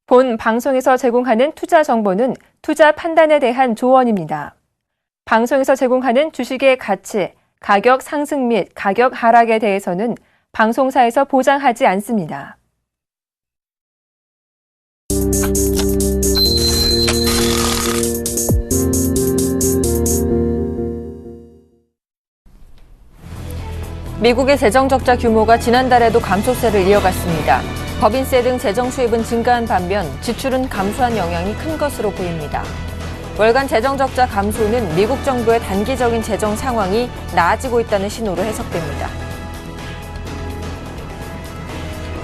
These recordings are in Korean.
본 방송에서 제공하는 투자 정보는 투자 판단에 대한 조언입니다. 방송에서 제공하는 주식의 가치, 가격 상승 및 가격 하락에 대해서는 방송사에서 보장하지 않습니다. 미국의 재정적자 규모가 지난달에도 감소세를 이어갔습니다. 법인세 등 재정 수입은 증가한 반면 지출은 감소한 영향이 큰 것으로 보입니다. 월간 재정적자 감소는 미국 정부의 단기적인 재정 상황이 나아지고 있다는 신호로 해석됩니다.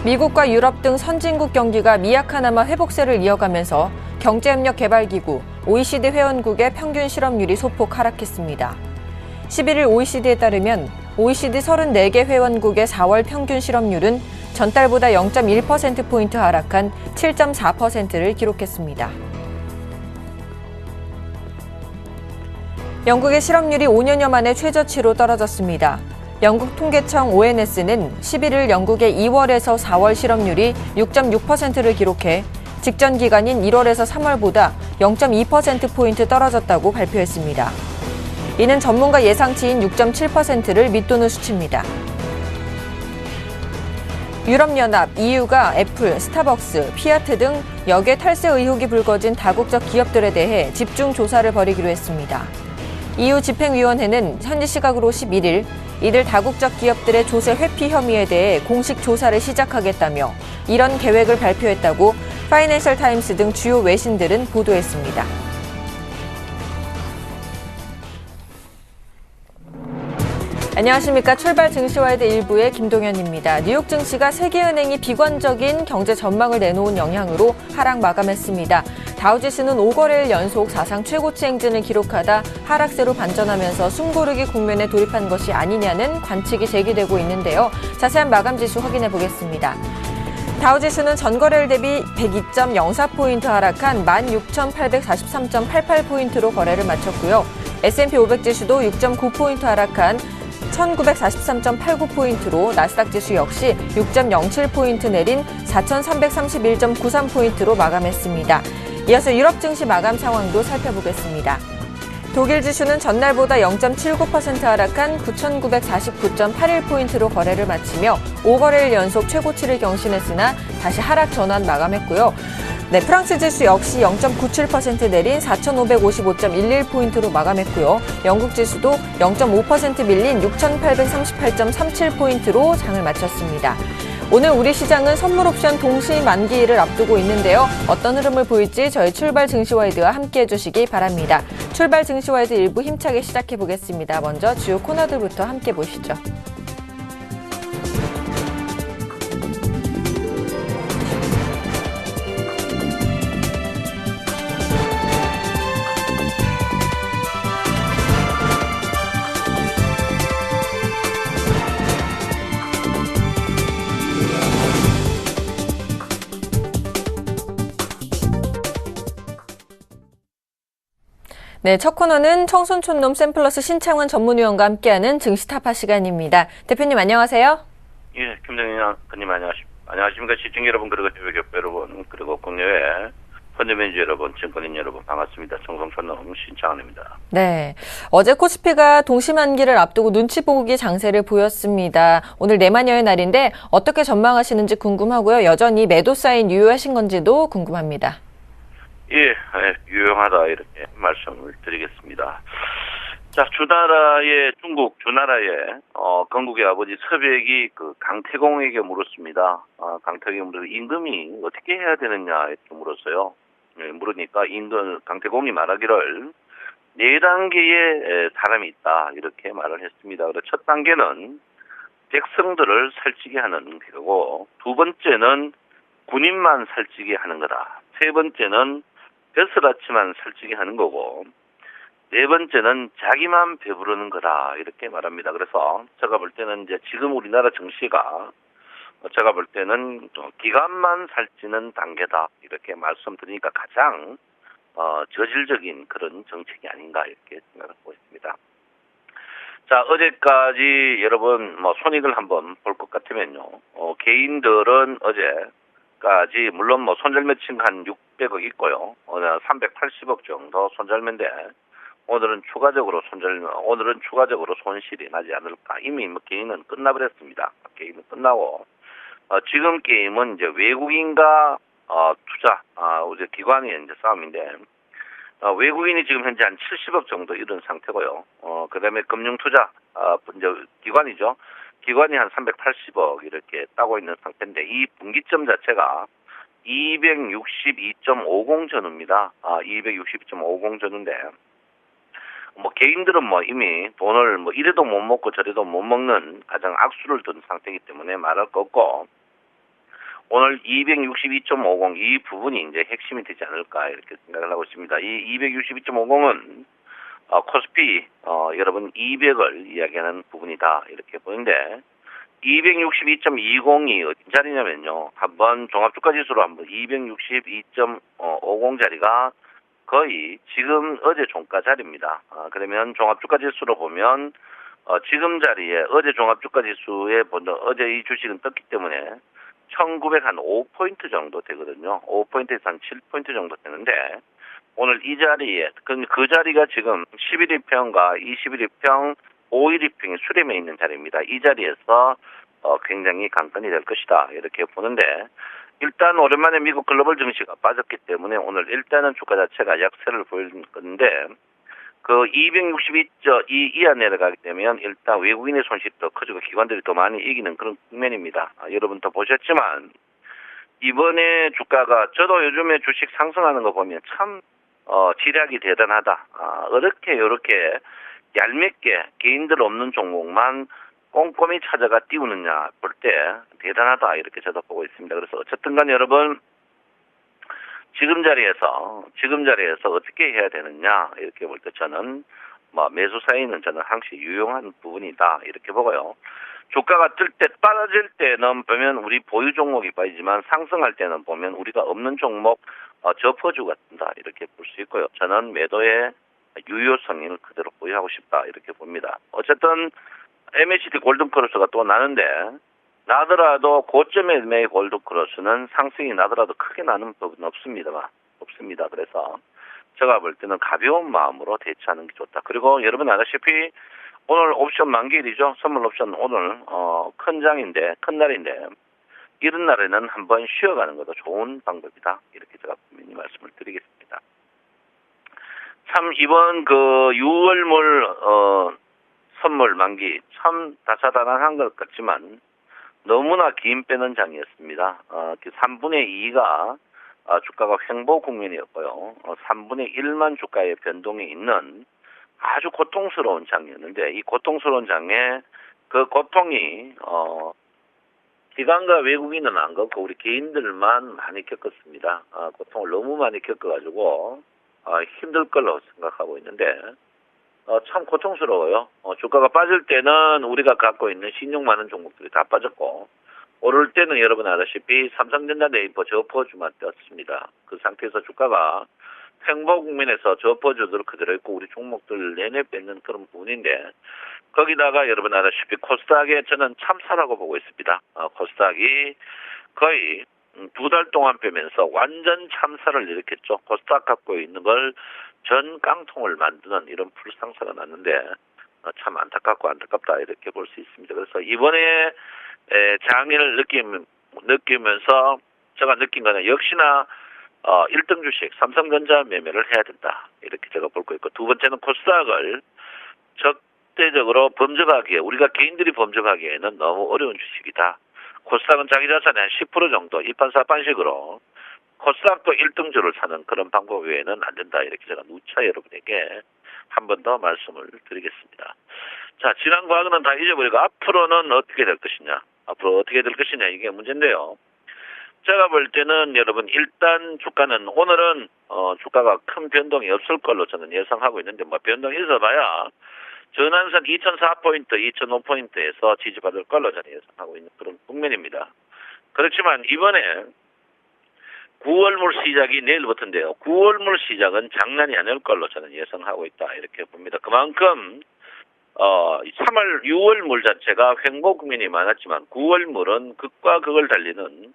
미국과 유럽 등 선진국 경기가 미약하나마 회복세를 이어가면서 경제협력개발기구 OECD 회원국의 평균 실업률이 소폭 하락했습니다. 11일 OECD에 따르면 OECD 34개 회원국의 4월 평균 실업률은 전달보다 0.1%포인트 하락한 7.4%를 기록했습니다. 영국의 실업률이 5년여 만에 최저치로 떨어졌습니다. 영국 통계청 ONS는 11일 영국의 2월에서 4월 실업률이 6.6%를 기록해 직전 기간인 1월에서 3월보다 0.2%포인트 떨어졌다고 발표했습니다. 이는 전문가 예상치인 6.7%를 밑도는 수치입니다. 유럽연합, EU가 애플, 스타벅스, 피아트 등 역외 탈세 의혹이 불거진 다국적 기업들에 대해 집중 조사를 벌이기로 했습니다. EU 집행위원회는 현지 시각으로 11일 이들 다국적 기업들의 조세 회피 혐의에 대해 공식 조사를 시작하겠다며 이런 계획을 발표했다고 파이낸셜 타임스 등 주요 외신들은 보도했습니다. 안녕하십니까. 출발 증시와이드 1부의 김동현입니다. 뉴욕 증시가 세계은행이 비관적인 경제 전망을 내놓은 영향으로 하락 마감했습니다. 다우지수는 5거래일 연속 사상 최고치 행진을 기록하다 하락세로 반전하면서 숨고르기 국면에 돌입한 것이 아니냐는 관측이 제기되고 있는데요. 자세한 마감 지수 확인해 보겠습니다. 다우지수는 전거래일 대비 102.04포인트 하락한 16,843.88포인트로 거래를 마쳤고요. S&P 500 지수도 6.9포인트 하락한 1943.89포인트로 나스닥 지수 역시 6.07포인트 내린 4,331.93포인트로 마감했습니다. 이어서 유럽 증시 마감 상황도 살펴보겠습니다. 독일 지수는 전날보다 0.79% 하락한 9,949.81포인트로 거래를 마치며 5거래일 연속 최고치를 경신했으나 다시 하락 전환 마감했고요. 프랑스 지수 역시 0.97% 내린 4,555.11포인트로 마감했고요. 영국 지수도 0.5% 밀린 6,838.37포인트로 장을 마쳤습니다. 오늘 우리 시장은 선물 옵션 동시 만기일을 앞두고 있는데요. 어떤 흐름을 보일지 저희 출발 증시와이드와 함께해 주시기 바랍니다. 출발 증시와이드 1부 힘차게 시작해 보겠습니다. 먼저 주요 코너들부터 함께 보시죠. 네, 첫 코너는 청순촌놈 샘플러스 신창원 전문위원과 함께하는 증시타파 시간입니다. 대표님 안녕하세요. 예, 김정인 의원님 안녕하십니까. 시청 여러분, 그리고 대외교포 여러분, 그리고 국내외 펀드매니저 여러분, 증권인 여러분 반갑습니다. 청순촌놈 신창원입니다. 네, 어제 코스피가 동시만기를 앞두고 눈치 보기 장세를 보였습니다. 오늘 내만여의 날인데 어떻게 전망하시는지 궁금하고요. 여전히 매도 사인 유효하신 건지도 궁금합니다. 예, 유용하다 이렇게 말씀을 드리겠습니다. 자, 중국 주나라의 건국의 아버지 서백이 강태공에게 물었습니다. 강태공에게 물어서 임금이 어떻게 해야 되느냐 이렇게 물었어요. 물으니까 강태공이 말하기를 4단계의 사람이 있다 이렇게 말을 했습니다. 그래서 첫 단계는 백성들을 살찌게 하는 거고, 두 번째는 군인만 살찌게 하는 거다. 세 번째는 벼슬아치만 살찌게 하는 거고, 네 번째는 자기만 배부르는 거다 이렇게 말합니다. 그래서 제가 볼 때는 이제 지금 우리나라 정시가 제가 볼 때는 기관만 살찌는 단계다 이렇게 말씀드리니까 가장 저질적인 그런 정책이 아닌가 이렇게 생각하고 있습니다. 자, 어제까지 여러분 손익을 한번 볼 것 같으면요. 개인들은 어제 어제까지 물론 뭐 손절매칭 한 600억 있고요. 오늘 380억 정도 손절매인데 오늘은 추가적으로 손실이 나지 않을까. 이미 뭐 게임은 끝나버렸습니다. 게임은 끝나고 지금 게임은 이제 외국인과 투자 우리 기관의 이제 싸움인데 외국인이 지금 현재 한 70억 정도 이런 상태고요. 그다음에 금융투자 이제 기관이죠. 기관이 한 380억 이렇게 따고 있는 상태인데 이 분기점 자체가 262.50 전후입니다. 262.50 전후인데 뭐 개인들은 뭐 이미 돈을 뭐 이래도 못 먹고 저래도 못 먹는 가장 악수를 둔 상태이기 때문에 말할 거 없고 오늘 262.50 이 부분이 이제 핵심이 되지 않을까 이렇게 생각을 하고 있습니다. 이 262.50은 코스피 여러분 200을 이야기하는 부분이다 이렇게 보는데 262.20이 어디 자리냐면요. 한번 종합주가지수로 한번 262.50 자리가 거의 지금 어제 종가 자리입니다. 그러면 종합주가지수로 보면 지금 자리에 어제 종합주가지수에 어제 이 주식은 떴기 때문에 1905포인트 정도 되거든요. 5포인트에서 한 7포인트 정도 되는데 오늘 이 자리에 그 자리가 지금 11일평과 21일평, 5일이평이 수렴해 있는 자리입니다. 이 자리에서 굉장히 강건이 될 것이다 이렇게 보는데 일단 오랜만에 미국 글로벌 증시가 빠졌기 때문에 오늘 일단은 주가 자체가 약세를 보이는 건데 그 262저 이하 내려가게 되면 일단 외국인의 손실이 더 커지고 기관들이 더 많이 이기는 그런 국면입니다. 여러분 도 보셨지만 이번에 주가가 저도 요즘에 주식 상승하는 거 보면 참 지략이 대단하다. 이렇게 얄밉게 개인들 없는 종목만 꼼꼼히 찾아가 띄우느냐 볼 때 대단하다 이렇게 저도 보고 있습니다. 그래서 어쨌든 간 여러분 지금 자리에서 어떻게 해야 되느냐 이렇게 볼 때 저는 뭐 매수 사이는 저는 항상 유용한 부분이다 이렇게 보고요. 주가가 뜰 때 빠질 때는 보면 우리 보유 종목이 빠지지만 상승할 때는 보면 우리가 없는 종목 저퍼주가 뜬다 이렇게 볼 수 있고요. 저는 매도의 유효성을 그대로 보유하고 싶다 이렇게 봅니다. 어쨌든 MACD 골든크로스가 또 나더라도 고점의 매의 골든크로스는 상승이 나더라도 크게 나는 법은 없습니다. 그래서 제가 볼 때는 가벼운 마음으로 대처하는 게 좋다. 그리고 여러분 아시다시피 오늘 옵션 만기일이죠. 선물 옵션 오늘 큰 날인데 이런 날에는 한번 쉬어가는 것도 좋은 방법이다. 이렇게 제가 분명히 말씀을 드리겠습니다. 참 이번 그 6월물 선물 만기 참 다사다난한 것 같지만 너무나 긴 빼는 장이었습니다. 3분의 2가 주가가 횡보 국면이었고요. 3분의 1만 주가의 변동이 있는 아주 고통스러운 장이었는데 이 고통스러운 장에 그 고통이 기관과 외국인은 안 겪고 우리 개인들만 많이 겪었습니다. 고통을 너무 많이 겪어가지고 힘들 걸로 생각하고 있는데 참 고통스러워요. 주가가 빠질 때는 우리가 갖고 있는 신용 많은 종목들이 다 빠졌고 오를 때는 여러분 아시다시피 삼성전자 네이버 저퍼주만 떴습니다. 그 상태에서 주가가 횡보 국면에서 저퍼주들 그대로 있고 우리 종목들 내내 뺏는 그런 부분인데 거기다가 여러분 아시다시피 코스닥에 저는 참사라고 보고 있습니다. 코스닥이 거의 2달 동안 빼면서 완전 참사를 일으켰죠. 코스닥 갖고 있는 걸 전 깡통을 만드는 이런 불상사가 났는데 참 안타깝다 이렇게 볼 수 있습니다. 그래서 이번에 장애를 느끼면서 제가 느낀 거는 역시나 1등 주식 삼성전자 매매를 해야 된다 이렇게 제가 볼 거 있고 두 번째는 코스닥을 적대적으로 범접하기에 우리가 개인들이 범접하기에는 너무 어려운 주식이다. 코스닥은 자기 자산의 한 10% 정도 일반사반식으로 코스닥도 1등주를 사는 그런 방법 외에는 안 된다. 이렇게 제가 누차 여러분에게 한 번 더 말씀을 드리겠습니다. 자, 지난 과거는 다 잊어버리고 앞으로는 어떻게 될 것이냐 이게 문제인데요. 제가 볼 때는 여러분 일단 주가는 오늘은 주가가 큰 변동이 없을 걸로 저는 예상하고 있는데 뭐 변동이 있어봐야 전환선 2004포인트, 2005포인트에서 지지받을 걸로 저는 예상하고 있는 그런 국면입니다. 그렇지만 이번에 9월물 시작이 내일부터인데요. 9월물 시작은 장난이 아닐 걸로 저는 예상하고 있다. 이렇게 봅니다. 그만큼 3월, 6월물 자체가 횡보 국면이 많았지만 9월물은 극과 극을 달리는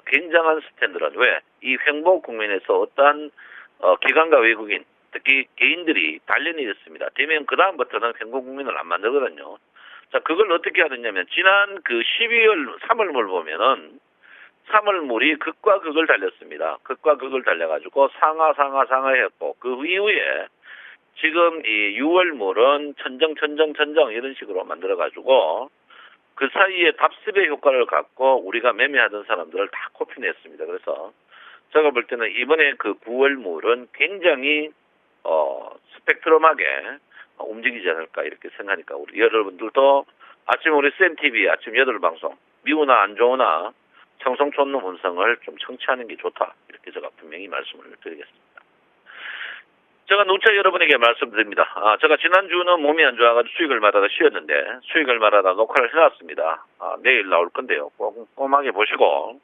굉장한 스탠드란 왜? 이 횡보 국면에서 어떠한 기관과 외국인 특히 개인들이 단련이 됐습니다. 되면 그 다음부터는 횡보 국면을 안 만들거든요. 자, 그걸 어떻게 하느냐면 지난 그 12월 3월물 보면은 3월물이 극과 극을 달렸습니다. 극과 극을 달려가지고 상하 했고 그 이후에 지금 이 6월물은 천정 이런 식으로 만들어가지고 그 사이에 답습의 효과를 갖고 우리가 매매하던 사람들을 다 코피냈습니다. 그래서 제가 볼 때는 이번에 그 9월물은 굉장히 스펙트럼하게 움직이지 않을까 이렇게 생각하니까 우리 여러분들도 아침 우리 쌤TV 아침 8방송 미우나 안 좋으나 청송촌놈 혼성을 좀 청취하는 게 좋다 이렇게 제가 분명히 말씀을 드리겠습니다. 제가 누차 여러분에게 말씀드립니다. 제가 지난주는 몸이 안 좋아가지고 수익을 말하다 쉬었는데 수익을 말하다 녹화를 해놨습니다. 내일 나올 건데요. 꼼꼼하게 보시고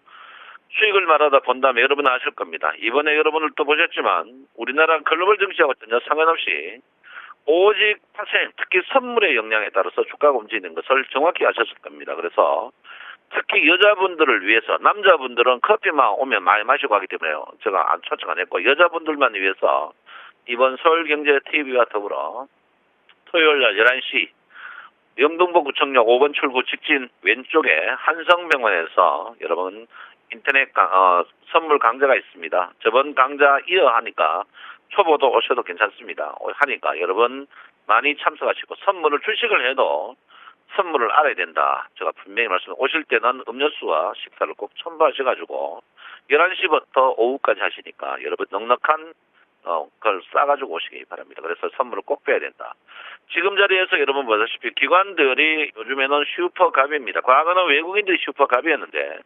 수익을 말하다 본다면 여러분은 아실 겁니다. 이번에 여러분을 또 보셨지만 우리나라 글로벌 증시하고 전혀 상관없이 오직 파생, 특히 선물의 영향에 따라서 주가가 움직이는 것을 정확히 아셨을 겁니다. 그래서 특히 여자분들을 위해서 남자분들은 커피만 오면 많이 마시고 하기 때문에 제가 초청 안 했고 여자분들만 위해서 이번 서울경제TV와 더불어 토요일날 11시 영등포구청역 5번 출구 직진 왼쪽에 한성병원에서 여러분 인터넷 선물 강좌가 있습니다. 저번 강좌 이어하니까 초보도 오셔도 괜찮습니다. 하니까 여러분 많이 참석하시고 선물을 주식을 해도 선물을 알아야 된다. 제가 분명히 오실 때는 음료수와 식사를 꼭 첨부하셔가지고 11시부터 오후까지 하시니까 여러분 넉넉한 그걸 싸가지고 오시기 바랍니다. 그래서 선물을 꼭 빼야 된다. 지금 자리에서 여러분 보다시피 기관들이 요즘에는 슈퍼갑입니다. 과거는 외국인들이 슈퍼갑이었는데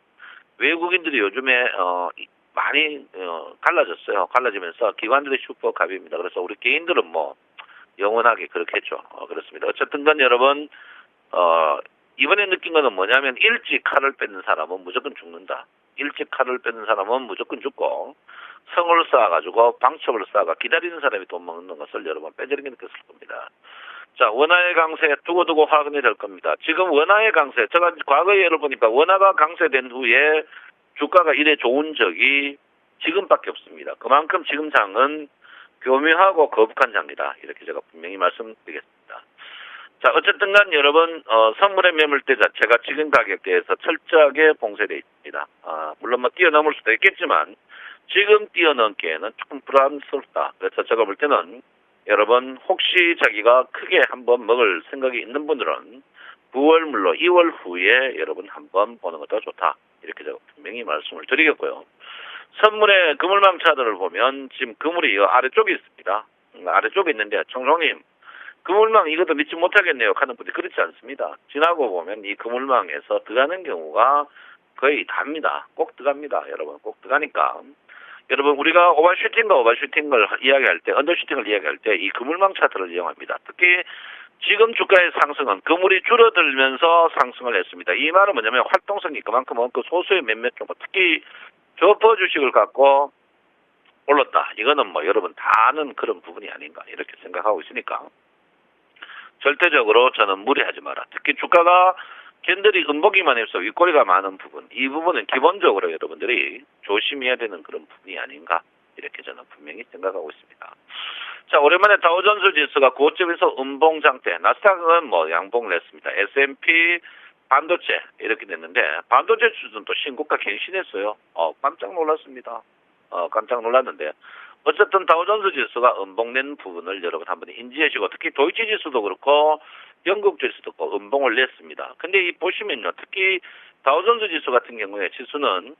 외국인들이 요즘에 많이 갈라졌어요. 갈라지면서 기관들이 슈퍼갑입니다. 그래서 우리 개인들은 뭐 영원하게 그렇겠죠. 그렇습니다. 어쨌든 간 여러분 이번에 느낀 거는 뭐냐면 일찍 칼을 뺏는 사람은 무조건 죽는다. 일찍 칼을 뺏는 사람은 무조건 죽고 성을 쌓아가지고 방첩을 쌓아가 기다리는 사람이 돈 먹는 것을 여러분 빼저리게 느꼈을 겁니다. 자, 원화의 강세 두고두고 확인이 될 겁니다. 지금 원화의 강세, 제가 과거에 여러분이니까 원화가 강세된 후에 주가가 이래 좋은 적이 지금밖에 없습니다. 그만큼 지금 장은 교묘하고 거북한 장이다. 이렇게 제가 분명히 말씀드리겠습니다. 자, 어쨌든 간 여러분, 선물의 매물대 자체가 지금 가격대에서 철저하게 봉쇄되어 있습니다. 물론 뭐 뛰어넘을 수도 있겠지만, 지금 뛰어넘기에는 조금 불안스럽다. 그래서 제가 볼 때는 여러분, 혹시 자기가 크게 한번 먹을 생각이 있는 분들은 9월 물로 2월 후에 여러분 한번 보는 것도 좋다. 이렇게 제가 분명히 말씀을 드리겠고요. 선물의 그물망 차트를 보면 지금 그물이 아래쪽에 있습니다. 아래쪽에 있는데, 청송님, 그물망 이것도 믿지 못하겠네요 하는 분들이 그렇지 않습니다. 지나고 보면 이 그물망에서 들어가는 경우가 거의 답니다. 꼭 들어갑니다. 여러분 꼭 들어가니까 여러분 우리가 오버슈팅을 이야기할 때 언더슈팅을 이야기할 때 이 그물망 차트를 이용합니다. 특히 지금 주가의 상승은 그물이 줄어들면서 상승을 했습니다. 이 말은 뭐냐면 활동성이 그만큼 없고 소수의 몇몇 정도 특히 저퍼 주식을 갖고 올랐다. 이거는 뭐 여러분 다 아는 그런 부분이 아닌가 이렇게 생각하고 있으니까 절대적으로 저는 무리하지 마라. 특히 주가가 캔들이 음보기만 해서 윗꼬리가 많은 부분, 이 부분은 기본적으로 여러분들이 조심해야 되는 그런 부분이 아닌가 이렇게 저는 분명히 생각하고 있습니다. 자, 오랜만에 다우존스 지수가 고점에서 음봉 장대, 나스닥은 뭐 양봉을 했습니다. S&P 반도체 이렇게 됐는데 반도체 주는 또 신고가 갱신했어요. 깜짝 놀랐습니다. 깜짝 놀랐는데 어쨌든 다우존스 지수가 음봉낸 부분을 여러분 한번 인지하시고 특히 도이치 지수도 그렇고 영국 지수도 그렇고 음봉을 냈습니다. 근데 이 보시면요. 특히 다우존스 지수 같은 경우에 지수는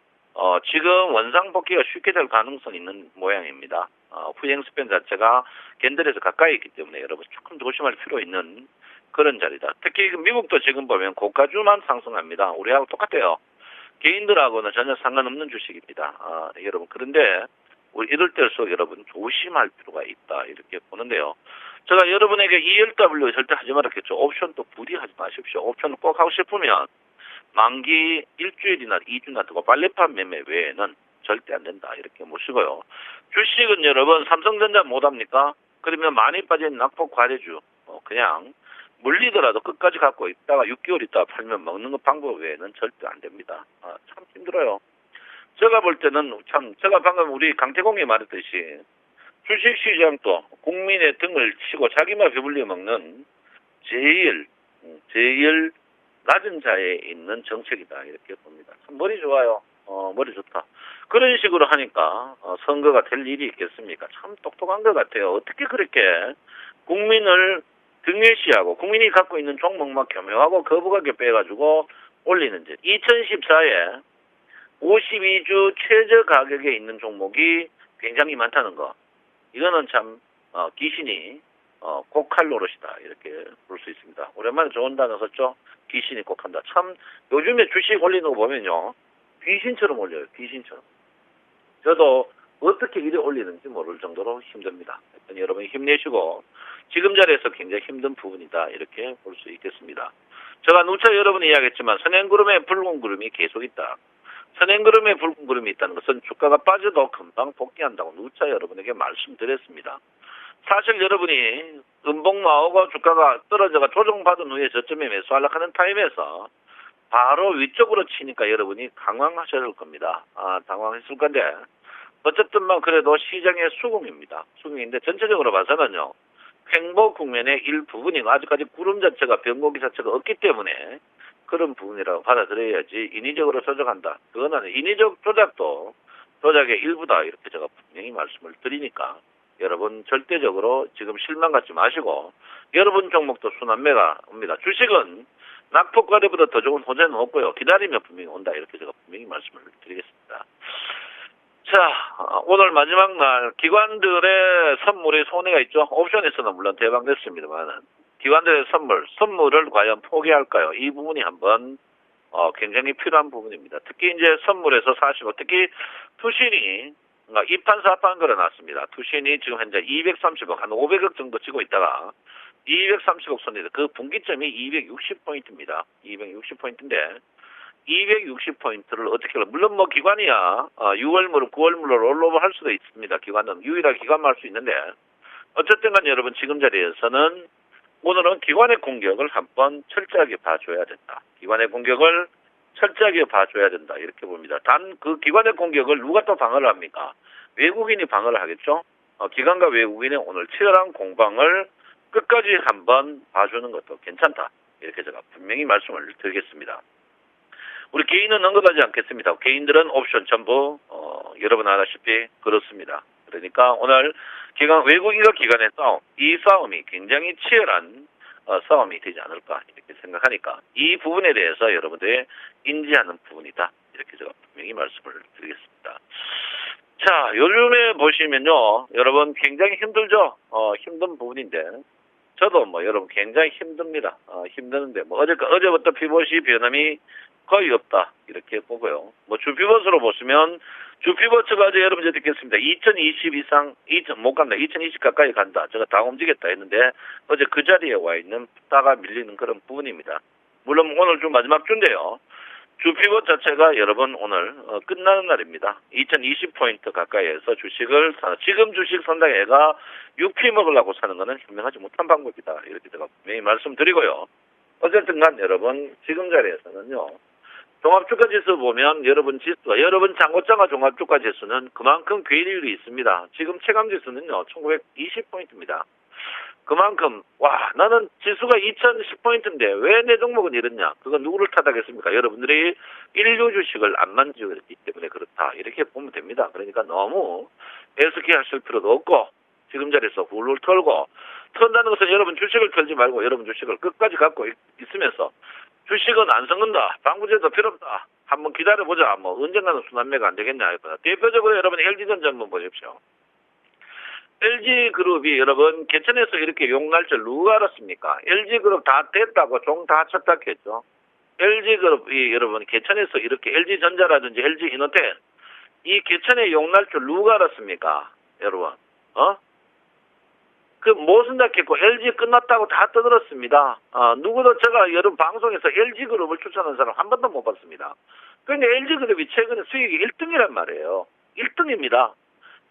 지금 원상 복귀가 쉽게 될 가능성이 있는 모양입니다. 후행 스팬 자체가 캔들에서 가까이 있기 때문에 여러분 조금 조심할 필요 있는 그런 자리다. 특히 미국도 지금 보면 고가주만 상승합니다. 우리하고 똑같아요. 개인들하고는 전혀 상관없는 주식입니다. 여러분 그런데 우리 이럴 때일수록 여러분 조심할 필요가 있다 이렇게 보는데요. 제가 여러분에게 ELW 절대 하지 말았겠죠. 옵션도 부리하지 마십시오. 옵션을 꼭 하고 싶으면 만기 일주일이나 2주나 두고 빨래판 매매 외에는 절대 안 된다 이렇게 보시고요. 주식은 여러분 삼성전자 못합니까? 그러면 많이 빠진 낙폭 과대주 그냥 물리더라도 끝까지 갖고 있다가 6개월 있다가 팔면 먹는 것 방법 외에는 절대 안 됩니다. 참 힘들어요. 제가 볼 때는 참, 제가 방금 우리 강태공이 말했듯이 주식시장도 국민의 등을 치고 자기만 배불리 먹는 제일 낮은 자에 있는 정책이다. 이렇게 봅니다. 참 머리 좋아요. 머리 좋다. 그런 식으로 하니까 선거가 될 일이 있겠습니까? 참 똑똑한 것 같아요. 어떻게 그렇게 국민을 등외시하고 국민이 갖고 있는 종목만 교묘하고 거부하게 빼가지고 올리는지. 2014에 52주 최저 가격에 있는 종목이 굉장히 많다는 거. 이거는 참 귀신이 꼭할 노릇이다. 이렇게 볼 수 있습니다. 오랜만에 좋은 단어 썼죠? 귀신이 꼭한다. 참 요즘에 주식 올리는 거 보면요. 귀신처럼 올려요. 귀신처럼. 저도 어떻게 이래 올리는지 모를 정도로 힘듭니다. 여러분 힘내시고 지금 자리에서 굉장히 힘든 부분이다. 이렇게 볼 수 있겠습니다. 제가 누차 여러분이 이야기했지만 선행구름에 붉은 구름이 계속 있다. 선행구름에 붉은 구름이 있다는 것은 주가가 빠져도 금방 복귀한다고 누차 여러분에게 말씀드렸습니다. 사실 여러분이 음봉 나오고 주가가 떨어져가 조정받은 후에 저점에 매수하려고 하는 타임에서 바로 위쪽으로 치니까 여러분이 당황하셔야 될 겁니다. 당황했을 건데 어쨌든 그래도 시장의 수긍입니다. 수긍인데 전체적으로 봐서는요. 횡보 국면의 일부분이고 아직까지 구름 자체가 변곡기 자체가 없기 때문에 그런 부분이라고 받아들여야지 인위적으로 조작한다. 그거는 인위적 조작도 조작의 일부다. 이렇게 제가 분명히 말씀을 드리니까 여러분 절대적으로 지금 실망 갖지 마시고 여러분 종목도 순환매가 옵니다. 주식은 낙폭과대보다 더 좋은 호재는 없고요. 기다리면 분명히 온다. 이렇게 제가 분명히 말씀을 드리겠습니다. 자, 오늘 마지막 날 기관들의 선물이 손해가 있죠. 옵션에서는 물론 대박됐습니다만 기관들의 선물을 과연 포기할까요? 이 부분이 한번 굉장히 필요한 부분입니다. 특히 이제 선물에서 사시고 특히 투신이 2판 4판 걸어놨습니다. 투신이 지금 현재 230억 한 500억 정도 치고 있다가 230억 손인데 그 분기점이 260포인트입니다. 260포인트인데 260포인트를 어떻게 물론 기관이야 6월물 9월물로 롤오버 할 수도 있습니다. 기관은 유일하게 기관만 할 수 있는데 어쨌든 간 여러분 지금 자리에서는 오늘은 기관의 공격을 한번 철저하게 봐줘야 된다. 기관의 공격을 철저하게 봐줘야 된다. 이렇게 봅니다. 단 그 기관의 공격을 누가 또 방어를 합니까? 외국인이 방어를 하겠죠. 기관과 외국인의 오늘 치열한 공방을 끝까지 한번 봐주는 것도 괜찮다. 이렇게 제가 분명히 말씀을 드리겠습니다. 우리 개인은 언급하지 않겠습니다. 개인들은 옵션 전부 여러분 아시다시피 그렇습니다. 그러니까 오늘 외국인과 기관의 싸움, 이 싸움이 굉장히 치열한 싸움이 되지 않을까 이렇게 생각하니까 이 부분에 대해서 여러분들이 인지하는 부분이다. 이렇게 제가 분명히 말씀을 드리겠습니다. 자, 요즘에 보시면요. 여러분 굉장히 힘들죠. 힘든 부분인데 저도 여러분 굉장히 힘듭니다. 힘드는데 어제부터 피벗이 변함이 거의 없다. 이렇게 보고요. 주피벗으로 보시면 주피벗까지 여러분 이제 듣겠습니다. 2020 이상, 못 간다. 2020 가까이 간다. 제가 다 움직였다 했는데 어제 그 자리에 와 있는 푸다가 밀리는 그런 부분입니다. 물론 오늘 좀 마지막 주인데요. 주피벗 자체가 여러분 오늘 끝나는 날입니다. 2020포인트 가까이에서 주식을 지금 주식 산다고 애가 6피 먹으려고 사는 것은 현명하지 못한 방법이다. 이렇게 제가 분명히 말씀드리고요. 어쨌든 간 여러분 지금 자리에서는요. 종합주가지수 보면 여러분 장고장과 종합주가지수는 그만큼 괴리율이 있습니다. 지금 체감지수는요 1920포인트입니다. 그만큼 나는 지수가 2010포인트인데 왜 내 종목은 이랬냐. 그건 누구를 탓하겠습니까? 여러분들이 인류 주식을 안 만지고 있기 때문에 그렇다. 이렇게 보면 됩니다. 그러니까 너무 애석해 하실 필요도 없고 지금 자리에서 훌훌 털고 턴다는 것은 여러분 주식을 털지 말고 여러분 주식을 끝까지 갖고 있으면서 주식은 안 섞는다. 방부제도 필요 없다. 한번 기다려보자. 언젠가는 순환매가 안 되겠냐. 대표적으로 여러분 LG전자 한번 보십시오. LG그룹이 여러분 개천에서 이렇게 용날 줄 누가 알았습니까? LG그룹 다 됐다고 종 다 쳤다 했죠. LG그룹이 여러분 개천에서 이렇게 LG전자라든지 LG이노텍 이 개천에 용날 줄 누가 알았습니까? 여러분 못 쓴다 했고 LG 끝났다고 다 떠들었습니다. 누구도 제가 여러분 방송에서 LG그룹을 추천한 사람 한 번도 못 봤습니다. 그런데 LG그룹이 최근에 수익이 1등이란 말이에요. 1등입니다.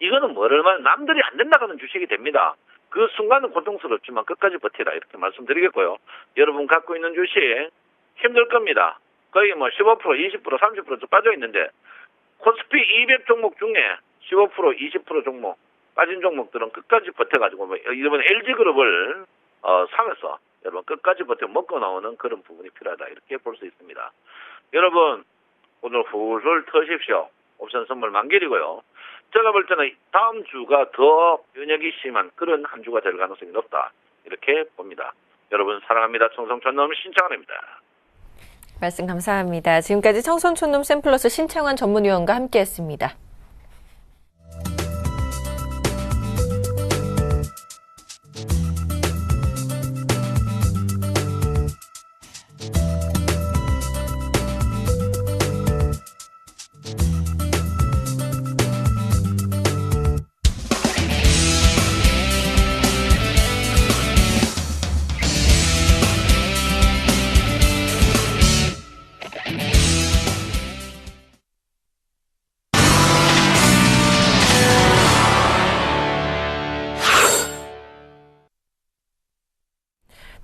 이거는 뭐를만 남들이 안 된다고 하는 주식이 됩니다. 그 순간은 고통스럽지만 끝까지 버티라 이렇게 말씀드리겠고요. 여러분 갖고 있는 주식 힘들 겁니다. 거의 15%, 20%, 30% 빠져 있는데 코스피 200 종목 중에 15%, 20% 종목 빠진 종목들은 끝까지 버텨가지고 이번 LG그룹을 사면서 여러분 끝까지 버텨 먹고 나오는 그런 부분이 필요하다 이렇게 볼 수 있습니다. 여러분 오늘 훌훌 터십시오. 옵션 선물 만길이고요. 제가 볼 때는 다음 주가 더 변혁이 심한 그런 한 주가 될 가능성이 높다 이렇게 봅니다. 여러분 사랑합니다. 청송촌놈 신창환입니다. 말씀 감사합니다. 지금까지 청송촌놈 샘플러스 신창환 전문위원과 함께했습니다.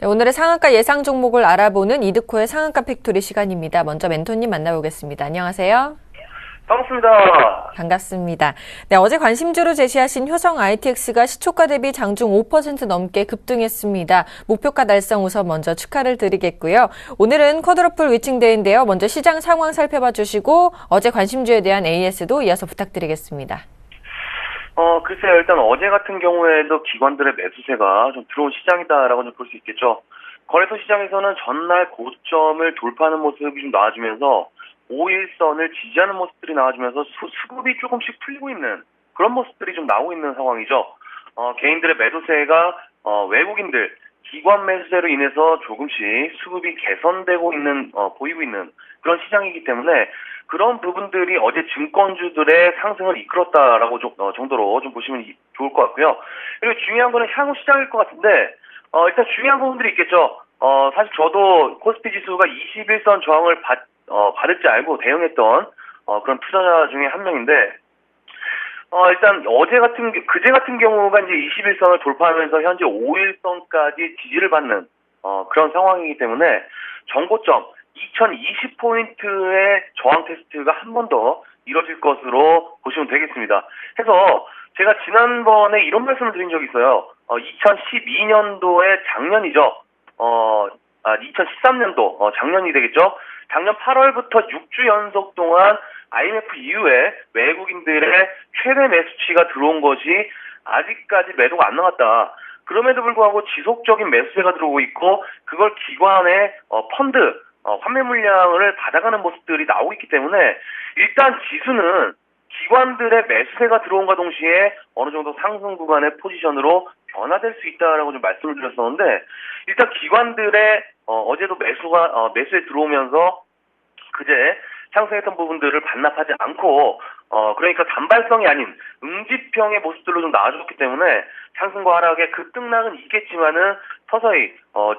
네, 오늘의 상한가 예상 종목을 알아보는 이드코의 상한가 팩토리 시간입니다. 먼저 멘토님 만나보겠습니다. 안녕하세요. 반갑습니다. 반갑습니다. 네, 어제 관심주로 제시하신 효성 ITX가 시초가 대비 장중 5% 넘게 급등했습니다. 목표가 달성 우선 먼저 축하를 드리겠고요. 오늘은 쿼드러플 위칭데이인데요. 먼저 시장 상황 살펴봐 주시고 어제 관심주에 대한 AS도 이어서 부탁드리겠습니다. 글쎄요. 일단 어제 같은 경우에도 기관들의 매수세가 좀 들어온 시장이다라고 좀 볼 수 있겠죠. 거래소 시장에서는 전날 고점을 돌파하는 모습이 좀 나와주면서 5일선을 지지하는 모습들이 나와주면서 수급이 조금씩 풀리고 있는 그런 모습들이 좀 나오고 있는 상황이죠. 개인들의 매도세가 외국인들 기관 매수세로 인해서 조금씩 수급이 개선되고 있는 보이고 있는 그런 시장이기 때문에 그런 부분들이 어제 증권주들의 상승을 이끌었다라고 정도로 좀 보시면 좋을 것 같고요. 그리고 중요한 거는 향후 시장일 것 같은데 일단 중요한 부분들이 있겠죠. 사실 저도 코스피 지수가 21선 저항을 받을지 알고 대응했던 그런 투자자 중에 한 명인데 일단 그제 같은 경우가 이제 21선을 돌파하면서 현재 5일선까지 지지를 받는 그런 상황이기 때문에 정고점 2020포인트의 저항 테스트가 한 번 더 이뤄질 것으로 보시면 되겠습니다. 해서 제가 지난번에 이런 말씀을 드린 적이 있어요. 2012년도의 작년이죠. 2013년도 작년이 되겠죠. 작년 8월부터 6주 연속 동안 IMF 이후에 외국인들의 최대 매수치가 들어온 것이 아직까지 매도가 안 나왔다. 그럼에도 불구하고 지속적인 매수세가 들어오고 있고 그걸 기관의 펀드 환매 물량을 받아가는 모습들이 나오고 있기 때문에 일단 지수는 기관들의 매수세가 들어온과 동시에 어느 정도 상승 구간의 포지션으로 변화될 수 있다라고 좀 말씀을 드렸었는데 일단 기관들의 어제도 매수에 들어오면서 그제 상승했던 부분들을 반납하지 않고 그러니까 단발성이 아닌 응집형의 모습들로 좀 나와줬기 때문에 상승과 하락의 급등락은 있겠지만은 서서히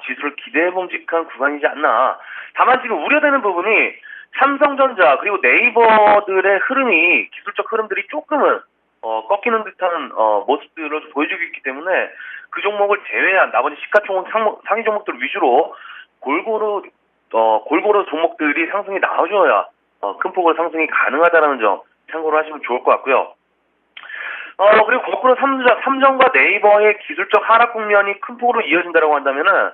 지수를 기대해봄직한 구간이지 않나. 다만 지금 우려되는 부분이 삼성전자 그리고 네이버들의 흐름이 기술적 흐름들이 조금은 꺾이는 듯한 모습들을 보여주고 있기 때문에 그 종목을 제외한 나머지 시가총액 상위 종목들 위주로 골고루 종목들이 상승이 나와줘야 큰 폭으로 상승이 가능하다는 점 참고로 하시면 좋을 것 같고요. 그리고 거꾸로 삼성과 네이버의 기술적 하락 국면이 큰 폭으로 이어진다고 한다면은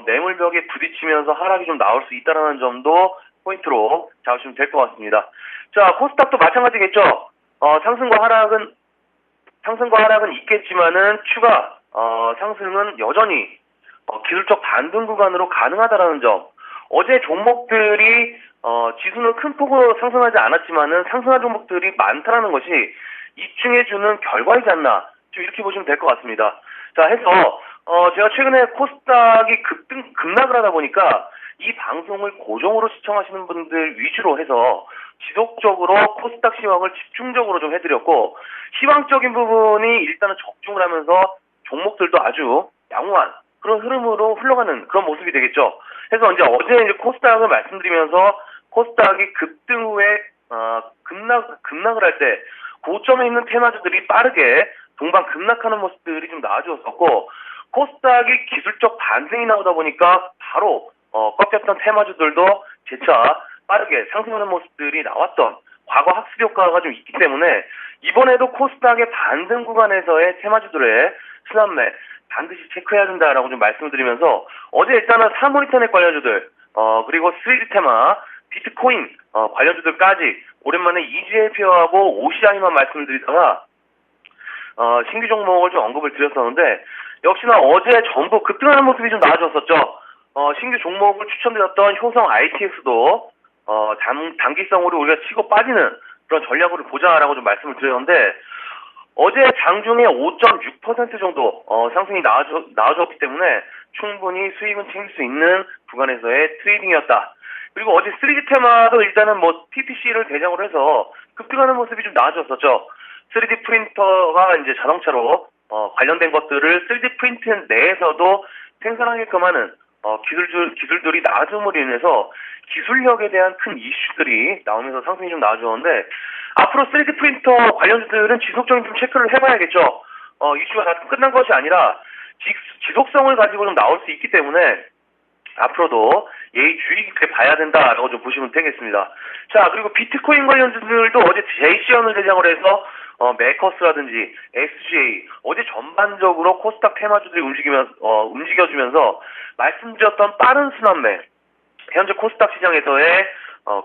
매물벽에 부딪히면서 하락이 좀 나올 수 있다는 점도 포인트로 잡으시면 될 것 같습니다. 자, 코스닥도 마찬가지겠죠. 상승과 하락은 있겠지만은 추가 상승은 여전히 기술적 반등 구간으로 가능하다라는 점. 어제 종목들이 지수는 큰 폭으로 상승하지 않았지만은 상승한 종목들이 많다라는 것이 입증해주는 결과이지 않나 좀 이렇게 보시면 될 것 같습니다. 자, 해서 제가 최근에 코스닥이 급락을 하다 보니까 이 방송을 고정으로 시청하시는 분들 위주로 해서 지속적으로 코스닥 시황을 집중적으로 좀 해드렸고 시황적인 부분이 일단은 적중을 하면서 종목들도 아주 양호한 그런 흐름으로 흘러가는 그런 모습이 되겠죠. 그래서 어제 코스닥을 말씀드리면서 코스닥이 급등 후에 급락을 할 때 고점에 있는 테마주들이 빠르게 동반 급락하는 모습들이 좀 나와주었었고 코스닥이 기술적 반등이 나오다 보니까 바로 꺾였던 테마주들도 재차 빠르게 상승하는 모습들이 나왔던 과거 학습 효과가 좀 있기 때문에 이번에도 코스닥의 반등 구간에서의 테마주들의 순환매 반드시 체크해야 된다라고 좀 말씀을 드리면서 어제 일단은 사모니터넷 관련주들 그리고 3D 테마, 비트코인 관련주들까지 오랜만에 EGLP하고 OCI만 말씀을 드리다가 신규 종목을 좀 언급을 드렸었는데 역시나 어제 전부 급등하는 모습이 좀 나아졌었죠. 신규 종목을 추천드렸던 효성 ITX도 단기성으로 우리가 치고 빠지는 그런 전략으로 보자라고 좀 말씀을 드렸는데 어제 장중에 5.6% 정도 상승이 나와줬기 때문에 충분히 수익은 챙길 수 있는 구간에서의 트레이딩이었다. 그리고 어제 3D 테마도 일단은 PPC를 대상으로 해서 급등하는 모습이 좀 나아졌었죠. 3D 프린터가 이제 자동차로 관련된 것들을 3D 프린트 내에서도 생산하게끔 하는 기술들이 나아짐으로 인해서 기술력에 대한 큰 이슈들이 나오면서 상승이 좀 나아졌는데 앞으로 3D 프린터 관련주들은 지속적인 좀 체크를 해봐야겠죠. 이슈가 다 끝난 것이 아니라 지속성을 가지고 좀 나올 수 있기 때문에 앞으로도 예의 깊게 봐야 된다라고 좀 보시면 되겠습니다. 자, 그리고 비트코인 관련주들도 어제 제이시언을 대상으로 해서 메커스라든지 SGA 어제 전반적으로 코스닥 테마주들이 움직여주면서 말씀드렸던 빠른 순환매 현재 코스닥 시장에서의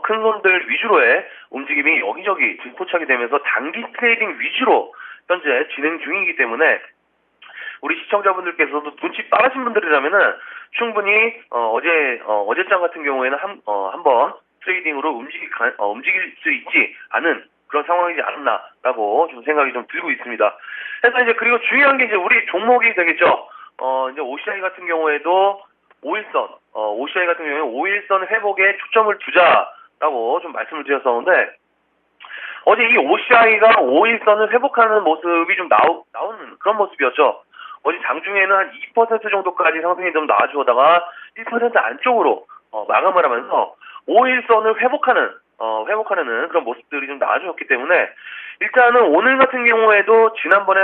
큰 손들 위주로의 움직임이 여기저기 지금 포착이 되면서 단기 트레이딩 위주로 현재 진행 중이기 때문에 우리 시청자분들께서도 눈치 빠르신 분들이라면은 충분히 어제장 같은 경우에는 한번 트레이딩으로 움직일 수 있지 않은 그런 상황이지 않았나라고 좀 생각이 좀 들고 있습니다. 그래서 이제 그리고 중요한 게 이제 우리 종목이 되겠죠. 이제 OCI 같은 경우에도 5일선, OCI 같은 경우에 5일선 회복에 초점을 두자라고 좀 말씀을 드렸었는데 어제 이 OCI가 5일선을 회복하는 모습이 좀 나오는 그런 모습이었죠. 어제 장중에는 한 2% 정도까지 상승이 좀 나와주다가 1% 안쪽으로 마감을 하면서 5일선을 회복하는 그런 모습들이 좀 나아졌기 때문에 일단은 오늘 같은 경우에도 지난번에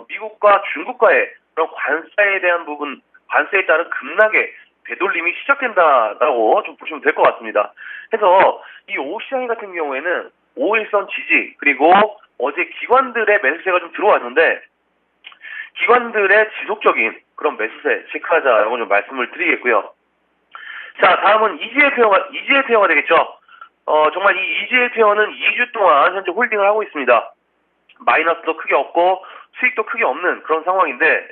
미국과 중국과의 그런 관세에 대한 부분, 관세에 따른 급락의 되돌림이 시작된다라고 좀 보시면 될 것 같습니다. 그래서 이 OCI 같은 경우에는 5일선 지지 그리고 어제 기관들의 매수세가 좀 들어왔는데 기관들의 지속적인 그런 매수세 체크하자라고 좀 말씀을 드리겠고요. 자, 다음은 EGL 페어가 되겠죠. 정말 이 EGL 페어는 2주 동안 현재 홀딩을 하고 있습니다. 마이너스도 크게 없고 수익도 크게 없는 그런 상황인데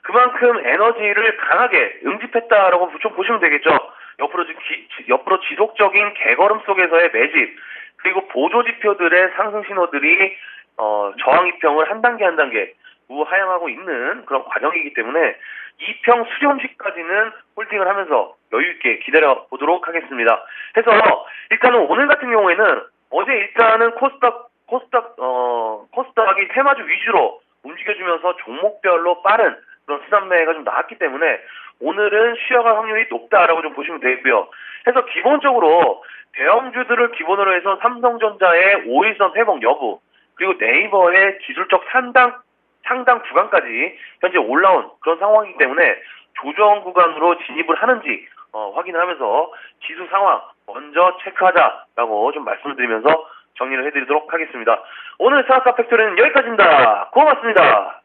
그만큼 에너지를 강하게 응집했다라고 좀 보시면 되겠죠. 옆으로 지속적인 개걸음 속에서의 매집 그리고 보조 지표들의 상승 신호들이 저항 이평을 한 단계 우하향하고 있는 그런 과정이기 때문에 2평 수렴식까지는 홀딩을 하면서 여유있게 기다려 보도록 하겠습니다. 그래서 일단은 오늘 같은 경우에는 어제 일단은 코스닥이 테마주 위주로 움직여주면서 종목별로 빠른 그런 순환매가 좀 나왔기 때문에 오늘은 쉬어갈 확률이 높다라고 좀 보시면 되겠고요. 그래서 기본적으로 대형주들을 기본으로 해서 삼성전자의 5일선 회복 여부 그리고 네이버의 기술적 상당 구간까지 현재 올라온 그런 상황이기 때문에 조정 구간으로 진입을 하는지 확인을 하면서 지수 상황 먼저 체크하자라고 좀 말씀을 드리면서 정리를 해드리도록 하겠습니다. 오늘 상한가 팩토리는 여기까지입니다. 고맙습니다.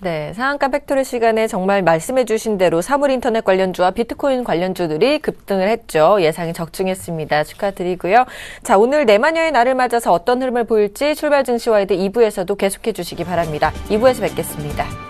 네, 상한가 팩토리 시간에 정말 말씀해주신 대로 사물인터넷 관련주와 비트코인 관련주들이 급등을 했죠. 예상이 적중했습니다. 축하드리고요. 자, 오늘 내마녀의 날을 맞아서 어떤 흐름을 보일지 출발 증시와이드 2부에서도 계속해 주시기 바랍니다. 2부에서 뵙겠습니다.